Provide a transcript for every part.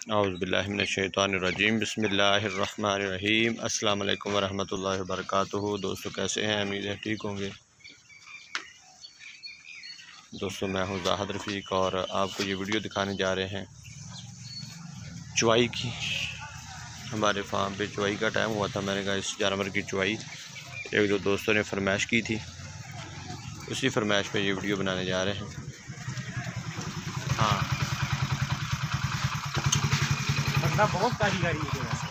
औज़ुबिल्लाहि मिनश्शैतानिर्रजीम बिस्मिल्लाहिर्रहमानिर्रहीम। अस्सलाम वालेकुम वरहमतुल्लाहि वबरकातुहू। दोस्तों कैसे हैं? उम्मीद है ठीक होंगे। दोस्तों मैं हूं ज़ाहिद रफ़ीक और आपको ये वीडियो दिखाने जा रहे हैं चुवाई की। हमारे फार्म पे चुवाई का टाइम हुआ था। मैंने कहा इस जानवर की चुवाई एक दो दोस्तों ने फरमाइश की थी, उसी फरमाइश पे ये वीडियो बनाने जा रहे हैं। हाँ, बंदा बहुत कारीगरी है वैसे।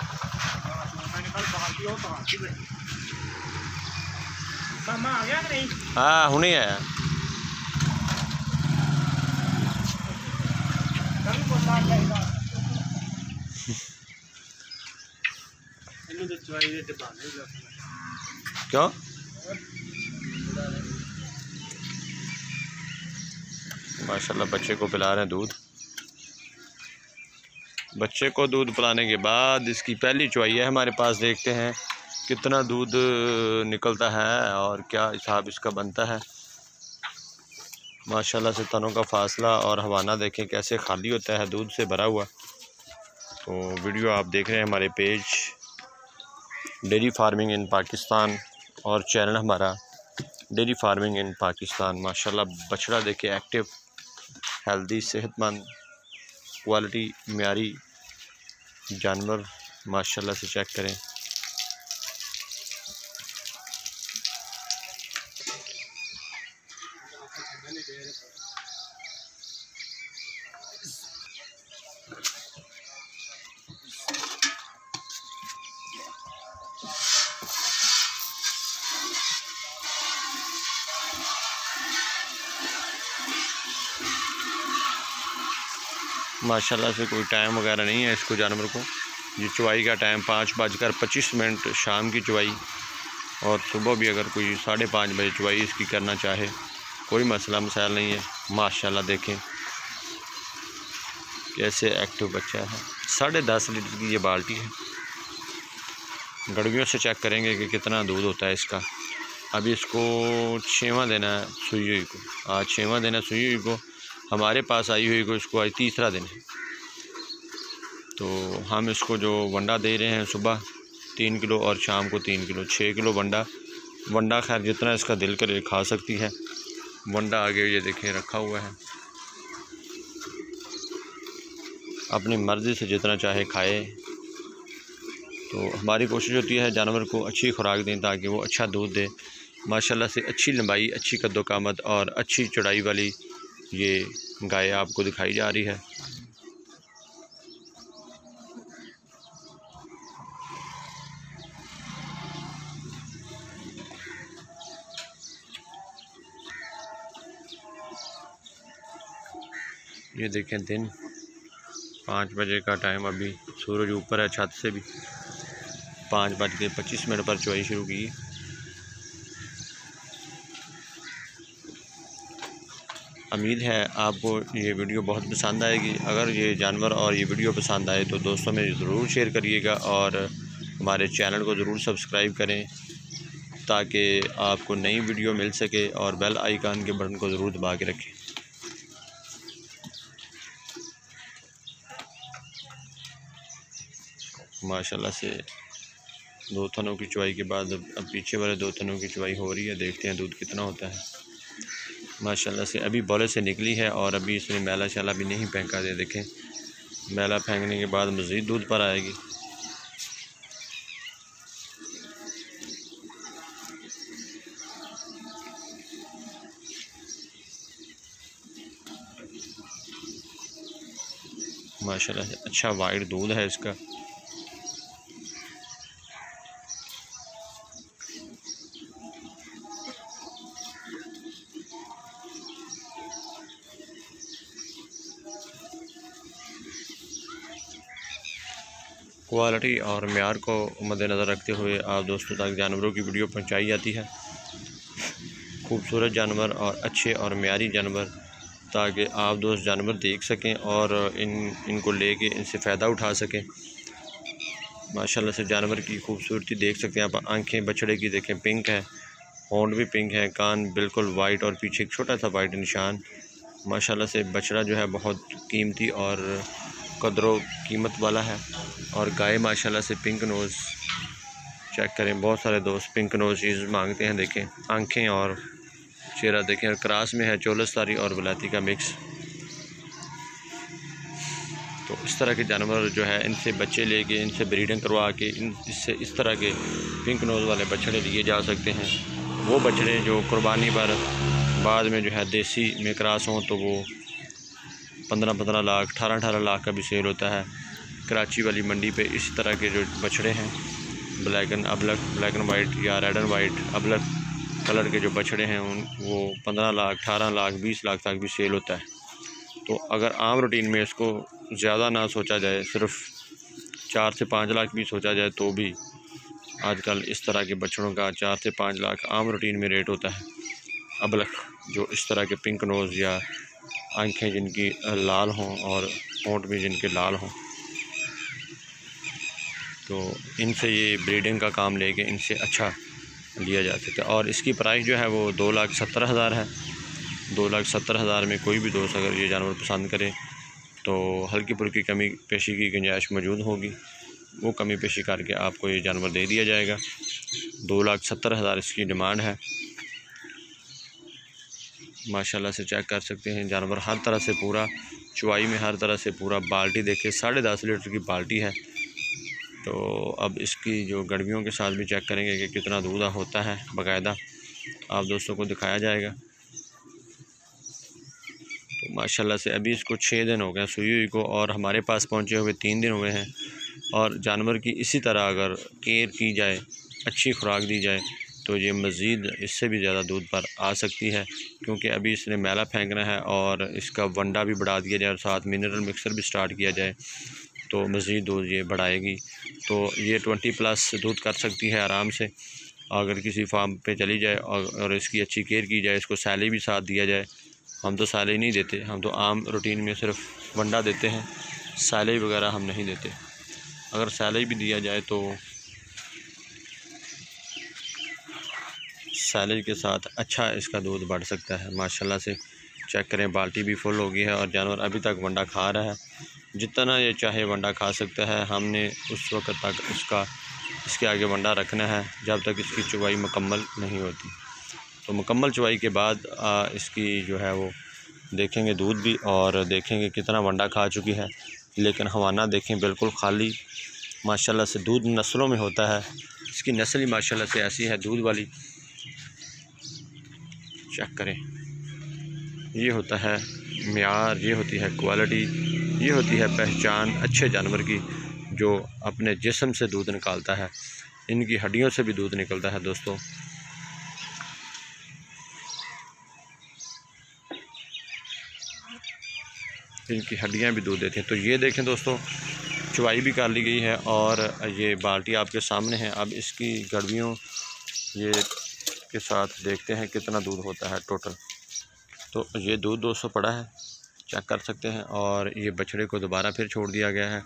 मैंने कल बाहर की हो तो हाथी बैठी मामा आ गया कि नहीं? हाँ हुणे आया। कल बोलना चाहिए इन्हों तो चुवाई दे बहाने ही लगते। क्यों? माशाल्लाह बच्चे को पिला रहे हैं दूध। बच्चे को दूध पिलाने के बाद इसकी पहली चुवाई है हमारे पास। देखते हैं कितना दूध निकलता है और क्या हिसाब इसका बनता है। माशाल्लाह से तनों का फासला और हवाना देखें कैसे खाली होता है दूध से भरा हुआ। तो वीडियो आप देख रहे हैं हमारे page dairy farming in Pakistan और चैनल हमारा डेयरी फार्मिंग इन पाकिस्तान। माशाल्लाह बछड़ा देखे एक्टिव, हेल्दी, सेहतमंद, क्वालिटी म्यारी जानवर माशाल्लाह से चेक करें। माशाल्लाह से कोई टाइम वगैरह नहीं है इसको जानवर को। ये चुवाई का टाइम 5:25 शाम की चुवाई, और सुबह भी अगर कोई 5:30 बजे चुवाई इसकी करना चाहे कोई मसला मसाइल नहीं है। माशाल्लाह देखें कैसे एक्टिव बच्चा है। 10.5 लीटर की ये बाल्टी है। गड़वियों से चेक करेंगे कि कितना दूध होता है इसका। अभी इसको 6वां देना है सुई हुई को। आज 6वां देना है सुई हुई को। हमारे पास आई हुई को इसको आज 3रा दिन है। तो हम इसको जो वंडा दे रहे हैं सुबह 3 किलो और शाम को 3 किलो, 6 किलो वंडा खैर जितना इसका दिल करे खा सकती है। वंडा आगे ये देखें रखा हुआ है, अपनी मर्ज़ी से जितना चाहे खाए। तो हमारी कोशिश होती है जानवर को अच्छी खुराक दें ताकि वो अच्छा दूध दे। माशाल्लाह से अच्छी लंबाई, अच्छी कद्दोकामत और अच्छी चौड़ाई वाली ये गाय आपको दिखाई जा रही है। ये देखें दिन 5 बजे का टाइम, अभी सूरज ऊपर है छत से भी। 5:25 पर चुवाई शुरू की। उम्मीद है आपको ये वीडियो बहुत पसंद आएगी। अगर ये जानवर और ये वीडियो पसंद आए तो दोस्तों में ज़रूर शेयर करिएगा और हमारे चैनल को ज़रूर सब्सक्राइब करें ताकि आपको नई वीडियो मिल सके, और बेल आइकन के बटन को ज़रूर दबा के रखें। माशाल्लाह से 2 थनों की चुवाई के बाद अब पीछे वाले 2 थनों की चुवाई हो रही है। देखते हैं दूध कितना होता है। माशाल्लाह से अभी बौले से निकली है और अभी इसमें मैला शैला भी नहीं फेंका दे। देखें मैला फेंकने के बाद मज़ीद दूध पर आएगी। माशाल्लाह से अच्छा वाइट दूध है इसका। क्वालिटी और म्यार को मद्देनज़र रखते हुए आप दोस्तों तक जानवरों की वीडियो पहुंचाई जाती है। खूबसूरत जानवर और अच्छे और म्यारी जानवर, ताकि आप दोस्त जानवर देख सकें और इनको लेके इनसे फ़ायदा उठा सकें। माशाल्लाह से जानवर की खूबसूरती देख सकते हैं आप। आंखें बछड़े की देखें पिंक है, होंठ भी पिंक है, कान बिल्कुल वाइट और पीछे एक छोटा सा वाइट निशान। माशाल्लाह से बछड़ा जो है बहुत कीमती और कदरों कीमत वाला है। और गाय माशाल्लाह से पिंक नोज़ चेक करें, बहुत सारे दोस्त पिंक नोज़ चीज़ मांगते हैं। देखें आंखें और चेहरा देखें, और क्रास में है चोलस्तारी और वलायती का मिक्स। तो इस तरह के जानवर जो है इनसे बच्चे लेके इनसे ब्रीडिंग करवा के इससे इस तरह के पिंक नोज़ वाले बछड़े लिए जा सकते हैं। वो बछड़े जो कुर्बानी पर बाद में जो है देसी में क्रॉस हों तो वो 15-15 लाख 18-18 लाख का भी सेल होता है। कराची वाली मंडी पे इस तरह के जो बछड़े हैं ब्लैक एंड वाइट या रेड एंड वाइट अबलक कलर के जो बछड़े हैं वो 15 लाख 18 लाख 20 लाख तक भी सेल होता है। तो अगर आम रूटीन में इसको ज़्यादा ना सोचा जाए, सिर्फ 4 से 5 लाख भी सोचा जाए तो भी आजकल इस तरह के बछड़ों का 4 से 5 लाख आम रूटीन में रेट होता है। अबलक जो इस तरह के पिंक नोज़ या आंखें जिनकी लाल हों और होंठ भी जिनके लाल हों, तो इनसे ये ब्रीडिंग का काम लेके इनसे अच्छा लिया जा सकता है। और इसकी प्राइस जो है वो 2,70,000 है। 2,70,000 में कोई भी दोस्त अगर ये जानवर पसंद करे तो हल्की फुल्की कमी पेशी की गुंजाइश मौजूद होगी, वो कमी पेशी करके आपको ये जानवर दे दिया जाएगा। 2,70,000 इसकी डिमांड है। माशाल्लाह से चेक कर सकते हैं जानवर हर तरह से पूरा चुवाई में, हर तरह से पूरा। बाल्टी देखिए 10.5 लीटर की बाल्टी है। तो अब इसकी जो गड़बियों के साथ भी चेक करेंगे कि कितना दूध होता है, बाकायदा आप दोस्तों को दिखाया जाएगा। तो माशाल्लाह से अभी इसको 6 दिन हो गए सुई हुई को, और हमारे पास पहुंचे हुए 3 दिन हुए हैं। और जानवर की इसी तरह अगर केयर की जाए, अच्छी खुराक दी जाए, तो ये मज़ीद इससे भी ज़्यादा दूध पर आ सकती है। क्योंकि अभी इसने मैला फेंकना है और इसका वंडा भी बढ़ा दिया जाए और साथ मिनरल मिक्सर भी स्टार्ट किया जाए तो मज़ीद दूध ये बढ़ाएगी। तो ये 20+ दूध कर सकती है आराम से अगर किसी फार्म पे चली जाए और इसकी अच्छी केयर की जाए, इसको सैली भी साथ दिया जाए। हम तो सैली नहीं देते, हम तो आम रूटीन में सिर्फ वंडा देते हैं, सैली वगैरह हम नहीं देते। अगर सैली भी दिया जाए तो सैली के साथ अच्छा इसका दूध बढ़ सकता है। माशाल्लाह से चेक करें, बाल्टी भी फुल हो गई है और जानवर अभी तक वंडा खा रहा है। जितना ये चाहे वंडा खा सकता है। हमने उस वक्त तक इसके आगे वंडा रखना है जब तक इसकी चुवाई मुकम्मल नहीं होती। तो मुकम्मल चुवाई के बाद इसकी जो है वो देखेंगे दूध भी, और देखेंगे कितना वंडा खा चुकी है। लेकिन हवाना देखें बिल्कुल खाली। माशाल्लाह से दूध नस्लों में होता है, इसकी नस्ल ही माशाल्लाह से ऐसी है दूध वाली। चेक करें, ये होता है मियार, ये होती है क्वालिटी, ये होती है पहचान अच्छे जानवर की जो अपने जिस्म से दूध निकालता है। इनकी हड्डियों से भी दूध निकलता है दोस्तों। इनकी हड्डियां भी दूध देती हैं। तो ये देखें दोस्तों, चुवाई भी कर ली गई है और ये बाल्टी आपके सामने है। अब इसकी गड़बियों ये के साथ देखते हैं कितना दूध होता है टोटल। तो ये दूध 200 पड़ा है, चेक कर सकते हैं। और ये बछड़े को दोबारा फिर छोड़ दिया गया है।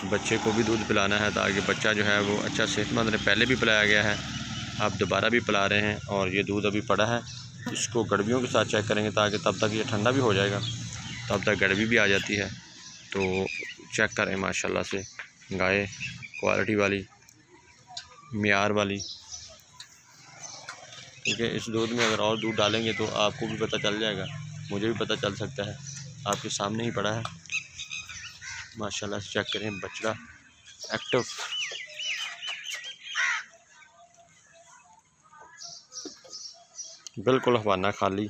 बच्चे को भी दूध पिलाना है ताकि बच्चा जो है वो अच्छा सेहतमंद रहे। पहले भी पिलाया गया है, आप दोबारा भी पिला रहे हैं। और ये दूध अभी पड़ा है, इसको गड़बियों के साथ चेक करेंगे ताकि तब तक ये ठंडा भी हो जाएगा, तब तक गड़बी भी आ जाती है। तो चेक करें माशाल्लाह से गाय क्वालिटी वाली, मियार वाली। क्योंकि इस दूध में अगर और दूध डालेंगे तो आपको भी पता चल जाएगा, मुझे भी पता चल सकता है। आपके सामने ही पड़ा है माशाल्लाह से। चेक करें बछड़ा एक्टिव, बिल्कुल हवाना खाली,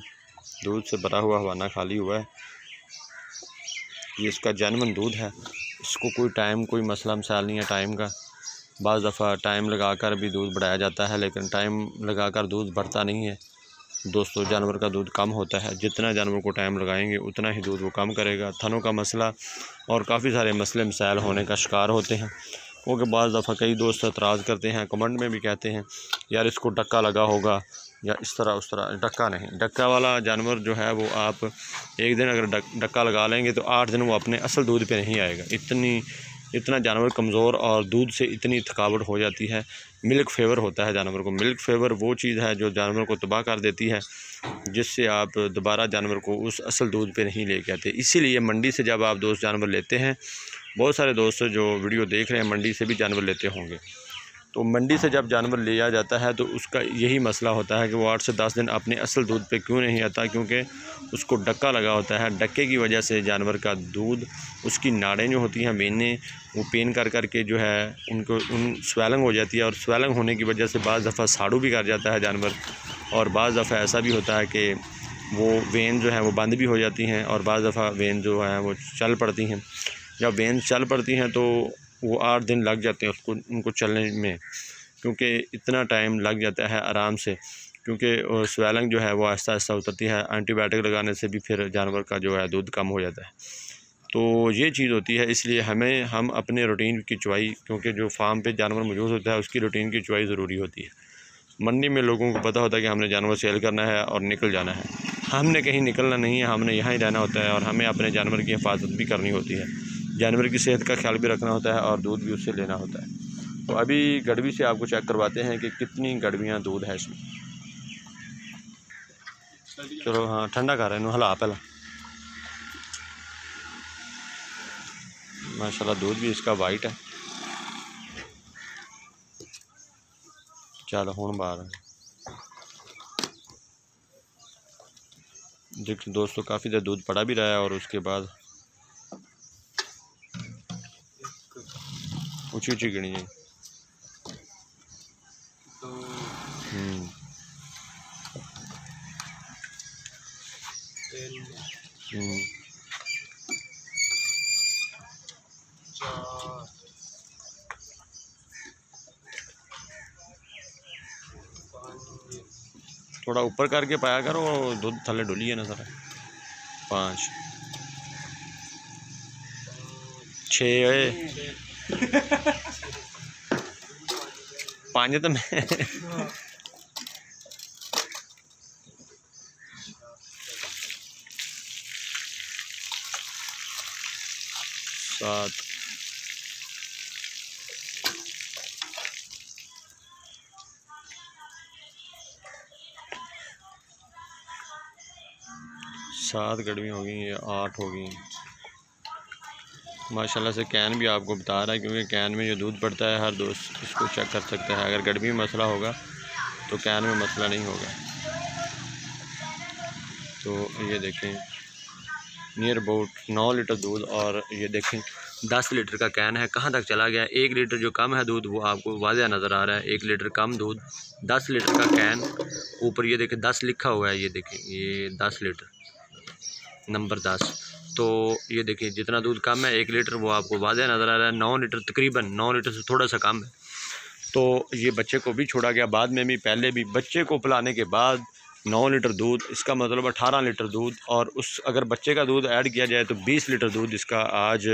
दूध से भरा हुआ हवाना खाली हुआ है। ये इसका जेन्युइन दूध है, इसको कोई टाइम कोई मसला मसाइल नहीं है टाइम का। बाज़ दफ़ा टाइम लगाकर भी दूध बढ़ाया जाता है, लेकिन टाइम लगाकर दूध बढ़ता नहीं है दोस्तों। जानवर का दूध कम होता है, जितना जानवर को टाइम लगाएंगे उतना ही दूध वो कम करेगा। थनों का मसला और काफ़ी सारे मसले मसाइल होने का शिकार होते हैं। क्योंकि बाज़ दफ़ा कई दोस्त एतराज़ करते हैं, कमेंट में भी कहते हैं यार इसको डक्का लगा होगा या इस तरह उस तरह। डक्का नहीं, डक्का वाला जानवर जो है वो आप एक दिन अगर डक्का लगा लेंगे तो 8 दिन वो अपने असल दूध पे नहीं आएगा। इतनी इतना जानवर कमज़ोर और दूध से इतनी थकावट हो जाती है। मिल्क फेवर होता है जानवर को। मिल्क फेवर वो चीज़ है जो जानवर को तबाह कर देती है, जिससे आप दोबारा जानवर को उस असल दूध पे नहीं लेके आते। इसीलिए मंडी से जब आप दोस्त जानवर लेते हैं, बहुत सारे दोस्त जो वीडियो देख रहे हैं मंडी से भी जानवर लेते होंगे, तो मंडी से जब जानवर लिया जाता है तो उसका यही मसला होता है कि वो 8 से 10 दिन अपने असल दूध पे क्यों नहीं आता, क्योंकि उसको डक्का लगा होता है। डक्के की वजह से जानवर का दूध, उसकी नाड़ें जो होती हैं, वेनें, वो पेन कर कर के जो है उन स्वेलिंग हो जाती है, और स्वेलिंग होने की वजह से बाज़ दफ़ा साड़ू भी कर जाता है जानवर, और बाज़ दफ़ा ऐसा भी होता है कि वो वेन जो है वो बंद भी हो जाती हैं, और बाज़ दफ़ा वेन जो है वो चल पड़ती हैं। जब वेन चल पड़ती हैं तो वो 8 दिन लग जाते हैं उनको चलने में, क्योंकि इतना टाइम लग जाता है आराम से, क्योंकि स्वेलिंग जो है वो आहिस्ता आहिस्ता उतरती है। एंटीबायोटिक लगाने से भी फिर जानवर का जो है दूध कम हो जाता है। तो ये चीज़ होती है, इसलिए हम अपने रूटीन की चुवाई, क्योंकि जो फार्म पे जानवर मौजूद होता है उसकी रूटीन की चुवाई ज़रूरी होती है। मंडी में लोगों को पता होता है कि हमने जानवर सेल करना है और निकल जाना है। हमने कहीं निकलना नहीं है, हमने यहाँ ही रहना होता है, और हमें अपने जानवर की हिफाजत भी करनी होती है, जानवर की सेहत का ख्याल भी रखना होता है, और दूध भी उससे लेना होता है। तो अभी गड़वी से आपको चेक करवाते हैं कि कितनी गड़वियाँ दूध है इसमें। चलो हाँ, ठंडा कर रहे हैं, हला पहला। माशाल्लाह दूध भी इसका वाइट है। चलो हुण बाहर देखिए दोस्तों, काफ़ी देर दूध पड़ा भी रहा है, और उसके बाद ऊँची ऊँची गिनी है। थोड़ा ऊपर करके पाया करो, दूध थले डुली है ना सारा। 5 6 5 तो मैं 7 7 गड़वी हो गई, ये 8 हो गई। माशाल्लाह से कैन भी आपको बता रहा है, क्योंकि कैन में जो दूध पड़ता है हर दोस्त इसको चेक कर सकता है। अगर गड़वी में मसला होगा तो कैन में मसला नहीं होगा। तो ये देखें नियर अबाउट 9 लीटर दूध, और ये देखें 10 लीटर का कैन है। कहाँ तक चला गया? 1 लीटर जो कम है दूध वो आपको वाज़ह नज़र आ रहा है। 1 लीटर कम दूध, 10 लीटर का कैन। ऊपर ये देखें 10 लिखा हुआ है, ये देखें ये 10 लीटर नंबर 10। तो ये देखिए जितना दूध कम है 1 लीटर वो आपको वाज़ह नज़र आ रहा है। 9 लीटर तकरीबन 9 लीटर से थोड़ा सा कम है। तो ये बच्चे को भी छोड़ा गया, बाद में भी, पहले भी। बच्चे को पिलाने के बाद 9 लीटर दूध, इसका मतलब 18 लीटर दूध, और उस अगर बच्चे का दूध ऐड किया जाए तो 20 लीटर दूध इसका आज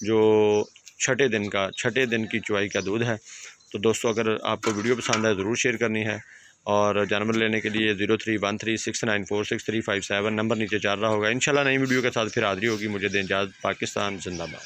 जो छठे दिन की चुवाई का दूध है। तो दोस्तों अगर आपको वीडियो पसंद है ज़रूर शेयर करनी है, और जानवर लेने के लिए 0313694637 नंबर नीचे चल रहा होगा। इंशाल्लाह नई वीडियो के साथ फिर हाज़िर होगी। मुझे दें इजाज़त। पाकिस्तान जिंदाबाद।